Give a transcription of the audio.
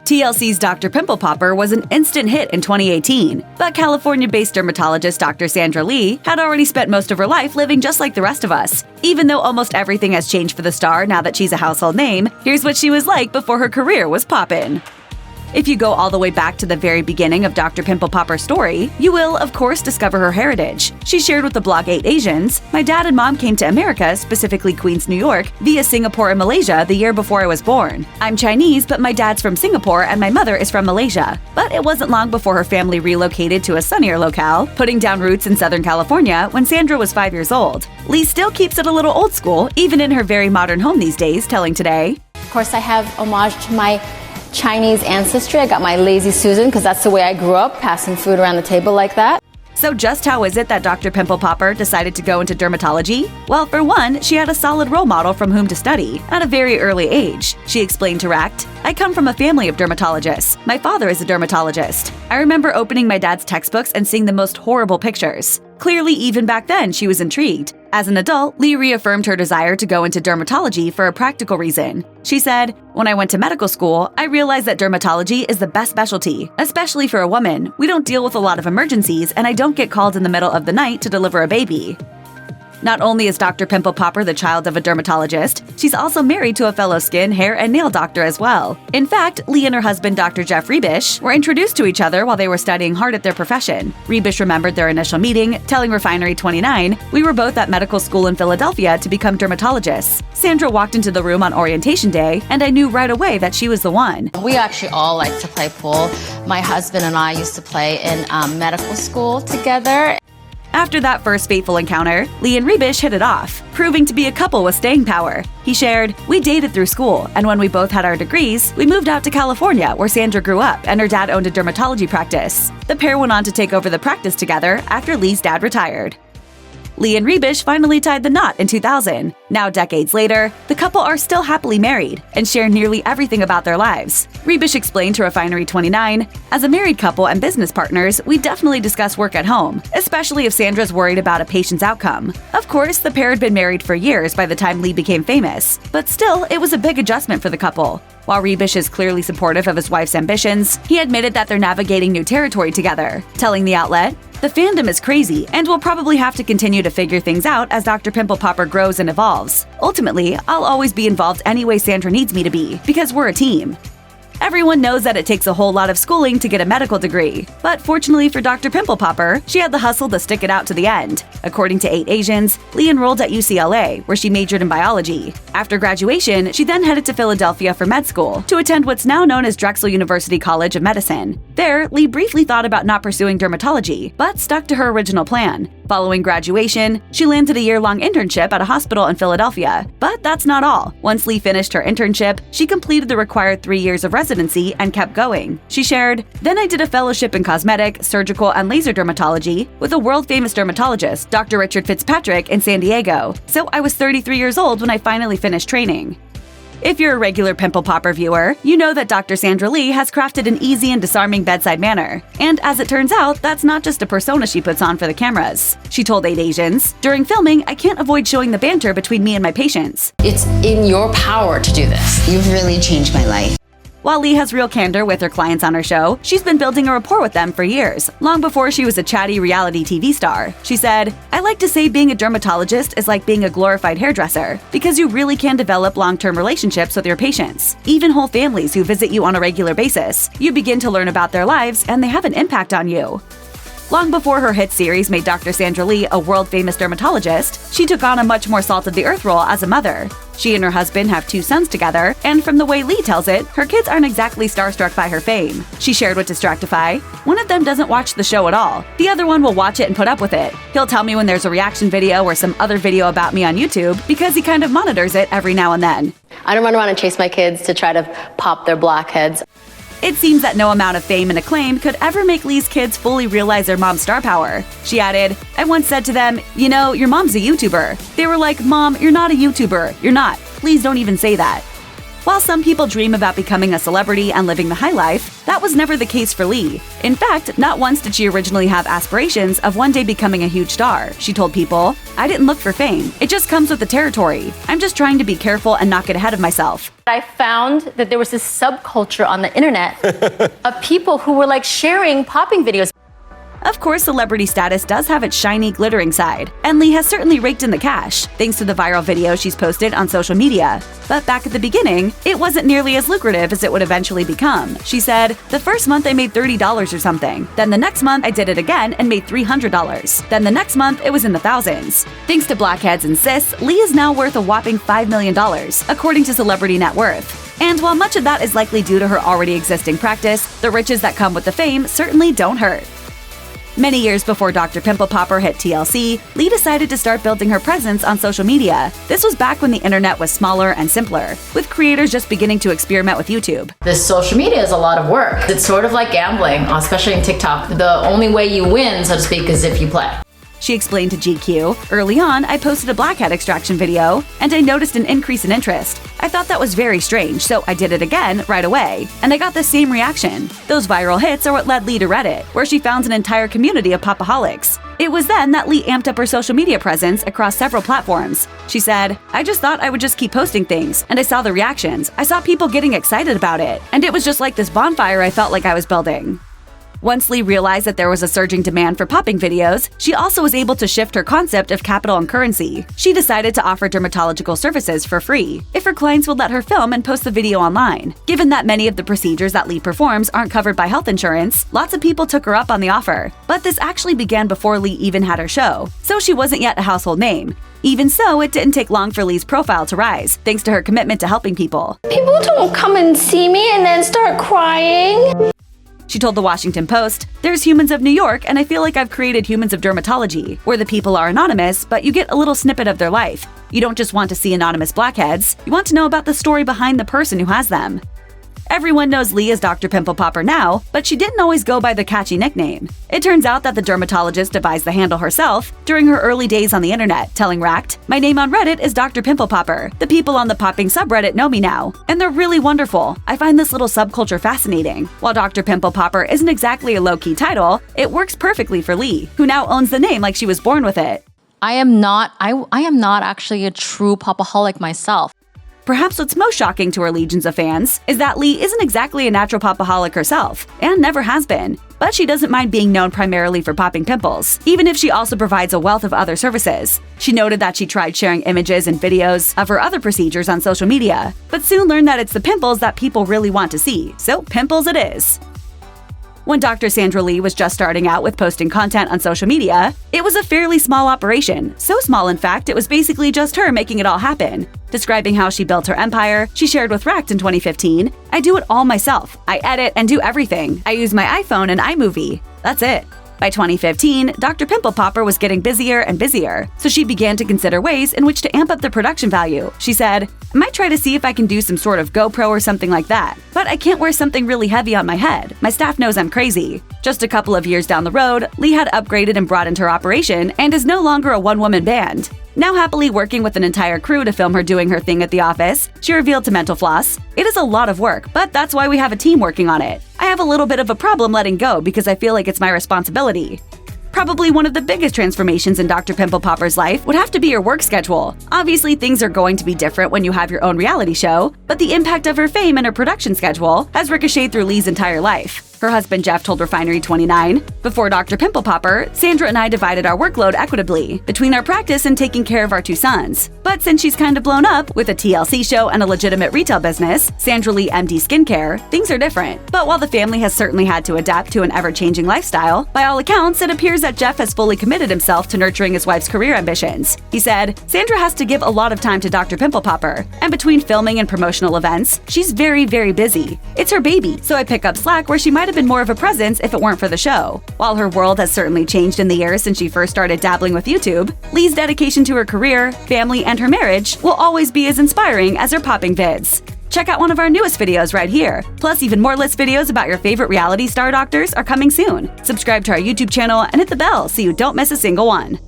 TLC's Doctor Pimple Popper was an instant hit in 2018, but California-based dermatologist Dr. Sandra Lee had already spent most of her life living just like the rest of us. Even though almost everything has changed for the star now that she's a household name, here's what she was like before her career was poppin'. If you go all the way back to the very beginning of Dr. Pimple Popper's story, you will, of course, discover her heritage. She shared with the blog 8 Asians, "My dad and mom came to America, specifically Queens, New York, via Singapore and Malaysia the year before I was born. I'm Chinese, but my dad's from Singapore and my mother is from Malaysia." But it wasn't long before her family relocated to a sunnier locale, putting down roots in Southern California when Sandra was 5 years old. Lee still keeps it a little old school, even in her very modern home these days, telling Today, "Of course, I have homage to my Chinese ancestry. I got my lazy Susan because that's the way I grew up, passing food around the table like that." So just how is it that Dr. Pimple Popper decided to go into dermatology? Well, for one, she had a solid role model from whom to study at a very early age. She explained to Rect, "I come from a family of dermatologists. My father is a dermatologist. I remember opening my dad's textbooks and seeing the most horrible pictures." Clearly, even back then, she was intrigued. As an adult, Lee reaffirmed her desire to go into dermatology for a practical reason. She said, "When I went to medical school, I realized that dermatology is the best specialty, especially for a woman. We don't deal with a lot of emergencies, and I don't get called in the middle of the night to deliver a baby." Not only is Dr. Pimple Popper the child of a dermatologist, she's also married to a fellow skin, hair, and nail doctor as well. In fact, Lee and her husband Dr. Jeff Rebish were introduced to each other while they were studying hard at their profession. Rebish remembered their initial meeting, telling Refinery29, "We were both at medical school in Philadelphia to become dermatologists. Sandra walked into the room on orientation day, and I knew right away that she was the one." We actually all like to play pool. My husband and I used to play in medical school together. After that first fateful encounter, Lee and Rebish hit it off, proving to be a couple with staying power. He shared, "We dated through school, and when we both had our degrees, we moved out to California, where Sandra grew up, and her dad owned a dermatology practice. The pair went on to take over the practice together after Lee's dad retired." Lee and Rebish finally tied the knot in 2000. Now, decades later, the couple are still happily married and share nearly everything about their lives. Rebish explained to Refinery29, "As a married couple and business partners, we definitely discuss work at home, especially if Sandra's worried about a patient's outcome." Of course, the pair had been married for years by the time Lee became famous, but still, it was a big adjustment for the couple. While Rebish is clearly supportive of his wife's ambitions, he admitted that they're navigating new territory together, telling the outlet, "The fandom is crazy, and we'll probably have to continue to figure things out as Dr. Pimple Popper grows and evolves. Ultimately, I'll always be involved any way Sandra needs me to be, because we're a team." Everyone knows that it takes a whole lot of schooling to get a medical degree, but fortunately for Dr. Pimple Popper, she had the hustle to stick it out to the end. According to 8 Asians, Lee enrolled at UCLA, where she majored in biology. After graduation, she then headed to Philadelphia for med school, to attend what's now known as Drexel University College of Medicine. There, Lee briefly thought about not pursuing dermatology, but stuck to her original plan. Following graduation, she landed a year-long internship at a hospital in Philadelphia. But that's not all. Once Lee finished her internship, she completed the required 3 years of residency and kept going. She shared, "Then I did a fellowship in cosmetic, surgical, and laser dermatology with a world-famous dermatologist, Dr. Richard Fitzpatrick, in San Diego. So I was 33 years old when I finally finished training." If you're a regular Pimple Popper viewer, you know that Dr. Sandra Lee has crafted an easy and disarming bedside manner. And as it turns out, that's not just a persona she puts on for the cameras. She told 8 Asians, "During filming, I can't avoid showing the banter between me and my patients. It's in your power to do this. You've really changed my life." While Lee has real candor with her clients on her show, she's been building a rapport with them for years, long before she was a chatty reality TV star. She said, "I like to say being a dermatologist is like being a glorified hairdresser, because you really can develop long-term relationships with your patients, even whole families who visit you on a regular basis. You begin to learn about their lives, and they have an impact on you." Long before her hit series made Dr. Sandra Lee a world-famous dermatologist, she took on a much more salt-of-the-earth role as a mother. She and her husband have 2 sons together, and from the way Lee tells it, her kids aren't exactly starstruck by her fame. She shared with Distractify, "One of them doesn't watch the show at all. The other one will watch it and put up with it. He'll tell me when there's a reaction video or some other video about me on YouTube, because he kind of monitors it every now and then." I don't run around and chase my kids to try to pop their blackheads. It seems that no amount of fame and acclaim could ever make Lee's kids fully realize their mom's star power. She added, "I once said to them, 'You know, your mom's a YouTuber.' They were like, 'Mom, you're not a YouTuber. You're not. Please don't even say that.'" While some people dream about becoming a celebrity and living the high life, that was never the case for Lee. In fact, not once did she originally have aspirations of one day becoming a huge star. She told People, "I didn't look for fame. It just comes with the territory. I'm just trying to be careful and not get ahead of myself." I found that there was this subculture on the internet of people who were like sharing popping videos. Of course, celebrity status does have its shiny, glittering side, and Lee has certainly raked in the cash, thanks to the viral videos she's posted on social media. But back at the beginning, it wasn't nearly as lucrative as it would eventually become. She said, "The first month I made $30 or something. Then the next month I did it again and made $300. Then the next month it was in the thousands." Thanks to blackheads and cis, Lee is now worth a whopping $5 million, according to Celebrity Net Worth. And while much of that is likely due to her already existing practice, the riches that come with the fame certainly don't hurt. Many years before Dr. Pimple Popper hit TLC, Lee decided to start building her presence on social media. This was back when the internet was smaller and simpler, with creators just beginning to experiment with YouTube. This social media is a lot of work. It's sort of like gambling, especially in TikTok. The only way you win, so to speak, is if you play. She explained to GQ, "Early on, I posted a blackhead extraction video, and I noticed an increase in interest. I thought that was very strange, so I did it again right away, and I got the same reaction." Those viral hits are what led Lee to Reddit, where she found an entire community of popaholics. It was then that Lee amped up her social media presence across several platforms. She said, "I just thought I would just keep posting things, and I saw the reactions. I saw people getting excited about it, and it was just like this bonfire I felt like I was building." Once Lee realized that there was a surging demand for popping videos, she also was able to shift her concept of capital and currency. She decided to offer dermatological services for free, if her clients would let her film and post the video online. Given that many of the procedures that Lee performs aren't covered by health insurance, lots of people took her up on the offer. But this actually began before Lee even had her show, so she wasn't yet a household name. Even so, it didn't take long for Lee's profile to rise, thanks to her commitment to helping people. People don't come and see me and then start crying. She told the Washington Post, "There's Humans of New York, and I feel like I've created Humans of Dermatology, where the people are anonymous, but you get a little snippet of their life. You don't just want to see anonymous blackheads, you want to know about the story behind the person who has them." Everyone knows Lee as Dr. Pimple Popper now, but she didn't always go by the catchy nickname. It turns out that the dermatologist devised the handle herself during her early days on the internet, telling Racked, "My name on Reddit is Dr. Pimple Popper. The people on the popping subreddit know me now, and they're really wonderful. I find this little subculture fascinating." While Dr. Pimple Popper isn't exactly a low-key title, it works perfectly for Lee, who now owns the name like she was born with it. I am not actually a true popaholic myself. Perhaps what's most shocking to her legions of fans is that Lee isn't exactly a natural popaholic herself, and never has been. But she doesn't mind being known primarily for popping pimples, even if she also provides a wealth of other services. She noted that she tried sharing images and videos of her other procedures on social media, but soon learned that it's the pimples that people really want to see, so pimples it is. When Dr. Sandra Lee was just starting out with posting content on social media, it was a fairly small operation. So small, in fact, it was basically just her making it all happen. Describing how she built her empire, she shared with Racked in 2015, "I do it all myself. I edit and do everything. I use my iPhone and iMovie. That's it." By 2015, Dr. Pimple Popper was getting busier and busier, so she began to consider ways in which to amp up the production value. She said, "I might try to see if I can do some sort of GoPro or something like that, but I can't wear something really heavy on my head. My staff knows I'm crazy." Just a couple of years down the road, Lee had upgraded and broadened her operation and is no longer a one-woman band. Now happily working with an entire crew to film her doing her thing at the office, she revealed to Mental Floss, "It is a lot of work, but that's why we have a team working on it. I have a little bit of a problem letting go because I feel like it's my responsibility." Probably one of the biggest transformations in Dr. Pimple Popper's life would have to be her work schedule. Obviously, things are going to be different when you have your own reality show, but the impact of her fame and her production schedule has ricocheted through Lee's entire life. Her husband Jeff told Refinery29, "Before Dr. Pimple Popper, Sandra and I divided our workload equitably between our practice and taking care of our two sons. But since she's kind of blown up with a TLC show and a legitimate retail business, Sandra Lee MD Skincare, things are different. But while the family has certainly had to adapt to an ever-changing lifestyle, by all accounts, it appears that Jeff has fully committed himself to nurturing his wife's career ambitions." He said, "Sandra has to give a lot of time to Dr. Pimple Popper, and between filming and promotional events, she's very, very busy. It's her baby, so I pick up slack where she might have been more of a presence if it weren't for the show." While her world has certainly changed in the years since she first started dabbling with YouTube, Lee's dedication to her career, family, and her marriage will always be as inspiring as her popping vids. Check out one of our newest videos right here. Plus, even more list videos about your favorite reality star doctors are coming soon. Subscribe to our YouTube channel and hit the bell so you don't miss a single one.